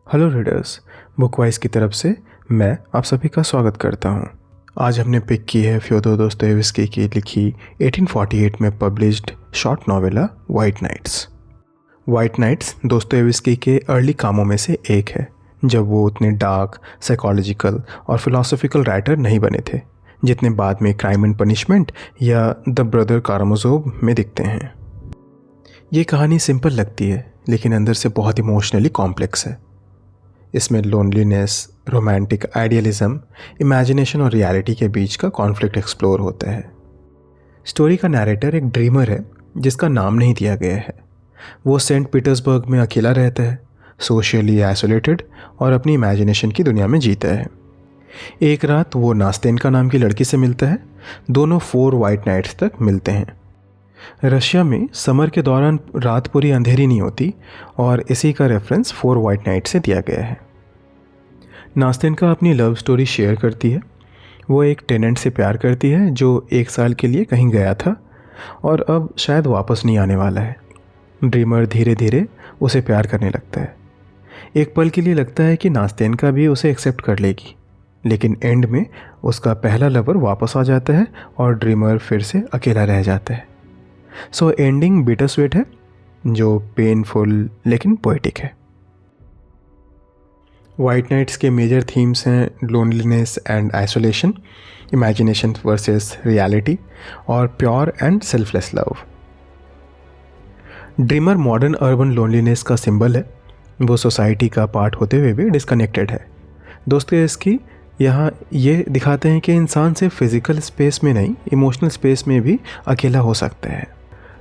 Hello readers, बुकवाइज की तरफ से मैं आप सभी का स्वागत करता हूं। आज हमने पिक की है फ्योदोर दोस्तोयेव्स्की की लिखी 1848 में published short novella White Nights. White Nights Dostoevsky के अर्ली कामों में से एक है, जब वो उतने डार्क, साइकोलॉजिकल और फिलोसॉफिकल राइटर नहीं बने थे जितने बाद में क्राइम एंड पनिशमेंट या द ब्रदर कारामाज़ोव में दिखते हैं। ये कहानी सिंपल लगती है लेकिन अंदर से बहुत इमोशनली कॉम्प्लेक्स है। इसमें लोनलीनेस, रोमांटिक आइडियलिज्म, इमेजिनेशन और रियलिटी के बीच का कॉन्फ्लिक्ट एक्सप्लोर होता है। स्टोरी का नैरेटर एक ड्रीमर है जिसका नाम नहीं दिया गया है। वो सेंट पीटर्सबर्ग में अकेला रहता है, सोशली आइसोलेटेड और अपनी इमेजिनेशन की दुनिया में जीता है। एक रात वो नास्तेनका नाम की लड़की से मिलता है। दोनों 4 वाइट नाइट्स तक मिलते हैं। रशिया में समर के दौरान रात पूरी अंधेरी नहीं होती और इसी का रेफरेंस 4 वाइट नाइट से दिया गया है। नास्तेनका अपनी लव स्टोरी शेयर करती है। वो एक टेनेंट से प्यार करती है जो 1 साल के लिए कहीं गया था और अब शायद वापस नहीं आने वाला है। ड्रीमर धीरे धीरे उसे प्यार करने लगता है। एक पल के लिए लगता है कि नास्तेनका भी उसे एक्सेप्ट कर लेगी, लेकिन एंड में उसका पहला लवर वापस आ जाता है और ड्रीमर फिर से अकेला रह जाता है। सो एंडिंग बिटर स्वीट है, जो पेनफुल लेकिन पोएटिक है। वाइट नाइट्स के मेजर थीम्स हैं loneliness and isolation, imagination versus reality और pure and selfless love. Dreamer modern urban loneliness का सिंबल है। वो सोसाइटी का पार्ट होते हुए भी डिस्कनेक्टेड है। दोस्तोयेव्स्की यहाँ ये दिखाते हैं कि इंसान सिर्फ फिजिकल स्पेस में नहीं, इमोशनल स्पेस में भी अकेला हो सकता है।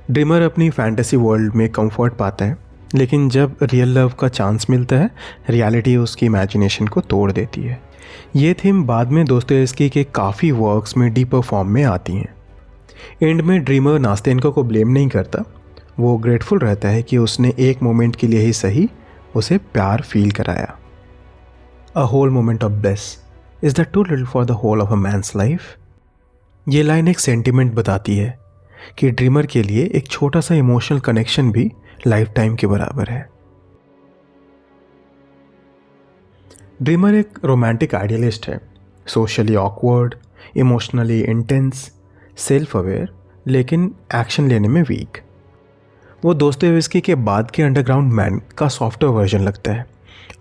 ड्रीमर अपनी फैंटेसी वर्ल्ड में कंफर्ट पाता है, लेकिन जब रियल लव का चांस मिलता है, रियलिटी उसकी इमेजिनेशन को तोड़ देती है। ये थीम बाद में दोस्तोयेव्स्की के काफ़ी वर्क्स में डीपर फॉर्म में आती हैं। एंड में ड्रीमर नास्तेनका को ब्लेम नहीं करता। वो ग्रेटफुल रहता है कि उसने एक मोमेंट के लिए ही सही उसे प्यार फील कराया। A whole moment of bliss is that too little for the whole of a man's life. ये लाइन एक सेंटिमेंट बताती है कि ड्रीमर के लिए एक छोटा सा इमोशनल कनेक्शन भी लाइफ टाइम के बराबर है। ड्रीमर एक रोमांटिक आइडियलिस्ट है, socially awkward, emotionally intense, self aware, लेकिन एक्शन लेने में वीक। वो दोस्तोयेव्स्की के बाद के अंडरग्राउंड मैन का सॉफ्टवेयर वर्जन लगता है।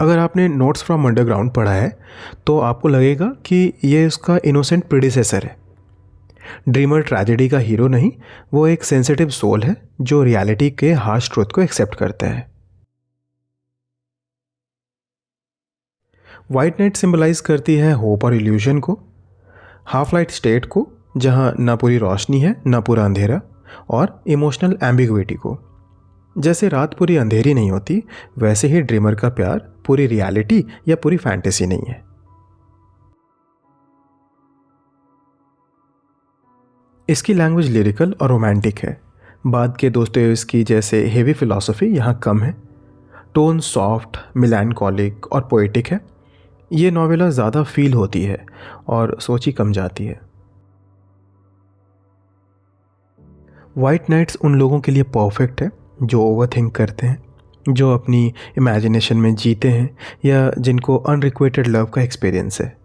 अगर आपने नोट्स फ्रॉम अंडरग्राउंड पढ़ा है तो आपको लगेगा कि ये उसका इनोसेंट प्रीडिसेसर है। ड्रीमर ट्रेजेडी का हीरो नहीं, वो एक सेंसिटिव सोल है जो रियलिटी के हार्श ट्रुथ को एक्सेप्ट करता है। वाइट नाइट सिंबलाइज करती है होप और इल्यूजन को, हाफ लाइट स्टेट को जहां ना पूरी रोशनी है ना पूरा अंधेरा, और इमोशनल एम्बिग्विटी को। जैसे रात पूरी अंधेरी नहीं होती, वैसे ही ड्रीमर का प्यार पूरी रियलिटी या पूरी फैंटेसी नहीं है। इसकी लैंग्वेज लिरिकल और रोमांटिक है। बाद के दोस्तोयेव्स्की जैसे हेवी फिलॉसफी यहाँ कम है। टोन सॉफ्ट, मिलैंकॉलिक और पोएटिक है। ये नॉवेला ज़्यादा फील होती है और सोची कम जाती है। वाइट नाइट्स उन लोगों के लिए परफेक्ट है जो ओवरथिंक करते हैं, जो अपनी इमेजिनेशन में जीते हैं या जिनको अनरिक्वेटेड लव का एक्सपीरियंस है।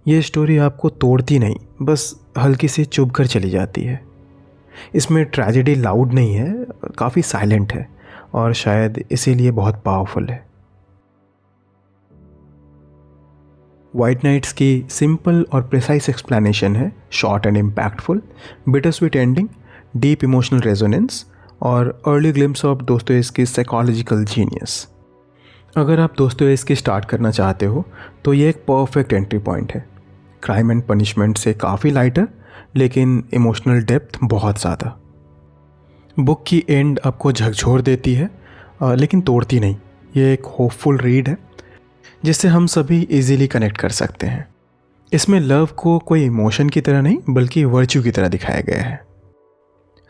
ये स्टोरी आपको तोड़ती नहीं, बस हल्की सी चुभ कर चली जाती है। इसमें ट्रेजेडी लाउड नहीं है, काफ़ी साइलेंट है और शायद इसीलिए बहुत पावरफुल है। वाइट नाइट्स की सिंपल और प्रिसाइज एक्सप्लेनेशन है short and impactful, bitter sweet ending, deep emotional resonance और early glimpse of Dostoevsky psychological genius. अगर आप दोस्तोयेव्स्की स्टार्ट करना चाहते हो तो ये एक परफेक्ट एंट्री पॉइंट है। क्राइम एंड पनिशमेंट से काफ़ी लाइटर, लेकिन इमोशनल डेप्थ बहुत ज़्यादा। बुक की एंड आपको झकझोर देती है लेकिन तोड़ती नहीं। ये एक होपफुल रीड है जिससे हम सभी इजीली कनेक्ट कर सकते हैं। इसमें लव को कोई इमोशन की तरह नहीं बल्कि वर्च्यू की तरह दिखाया गया है।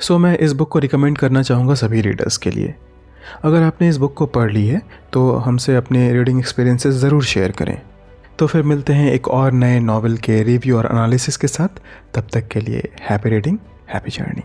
सो मैं इस बुक को रिकमेंड करना चाहूँगा सभी रीडर्स के लिए। अगर आपने इस बुक को पढ़ ली है तो हमसे अपने रीडिंग एक्सपीरियंसेस ज़रूर शेयर करें। तो फिर मिलते हैं एक और नए नॉवेल के रिव्यू और एनालिसिस के साथ। तब तक के लिए हैप्पी रीडिंग, हैप्पी जर्नी।